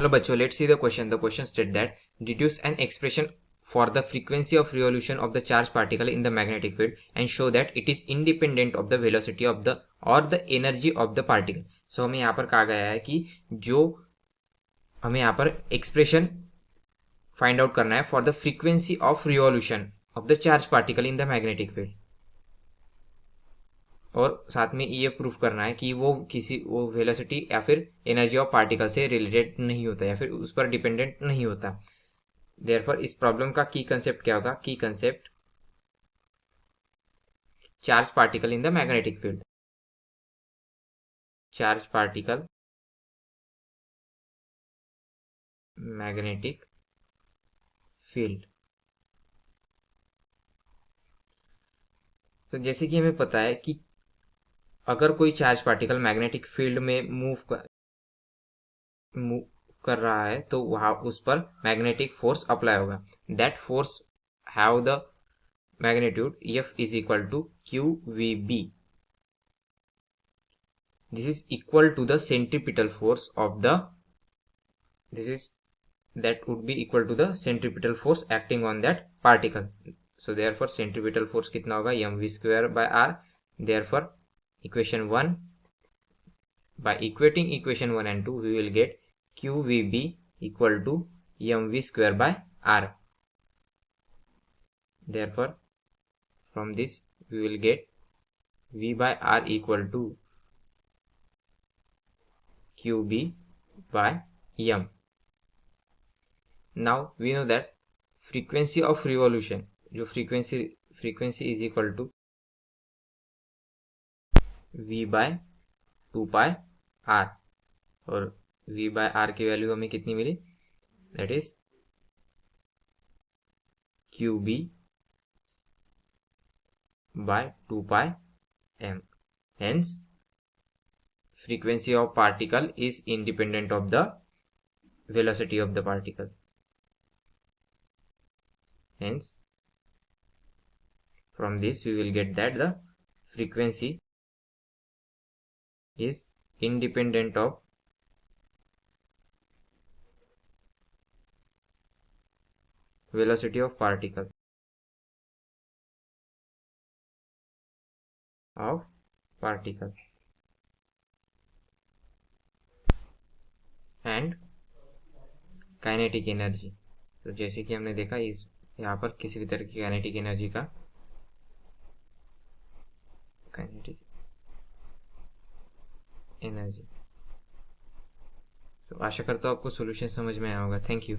चलो बच्चों, let's see the question. The question state that deduce an expression for the frequency of revolution of the charge particle in the magnetic field and show that it is independent of the velocity of the or the energy of the particle. So हमें यहाँ पर कहा गया है कि जो हमें यहाँ पर एक्सप्रेशन फाइंड आउट करना है for the frequency of revolution of the charge particle in the magnetic field, और साथ में ये प्रूफ करना है कि वो वेलोसिटी या फिर एनर्जी ऑफ पार्टिकल से रिलेटेड नहीं होता या फिर उस पर डिपेंडेंट नहीं होता. देयरफॉर इस प्रॉब्लम का की कंसेप्ट क्या होगा? की concept charge particle in the magnetic field. Charge particle magnetic field. तो जैसे कि हमें पता है कि अगर कोई चार्ज पार्टिकल मैग्नेटिक फील्ड में मूव कर रहा है तो वहां उस पर मैग्नेटिक फोर्स अप्लाई होगा. That force have the magnitude F is equal to QVB. This is equal to the centripetal force of the that would be equal to the centripetal force acting on that particle. So therefore centripetal force कितना होगा? mv square by r. Therefore equation 1, by equating equation 1 and 2 we will get QVB equal to mv square by r. Therefore from this we will get V by R equal to QB by m. Now we know that frequency of revolution, जो frequency is equal to V by 2 pi r, और V by r की value हमें कितनी मिली? That is QB by 2 pi m. Hence frequency of particle is independent of the velocity of the particle. Hence from this we will get that the frequency is independent of velocity of particle and kinetic energy. तो जैसे कि हमने देखा इस यहाँ पर किसी भी तरह की काइनेटिक एनर्जी का तो आशा करता हूँ आपको सॉल्यूशन समझ में आया होगा. Thank you.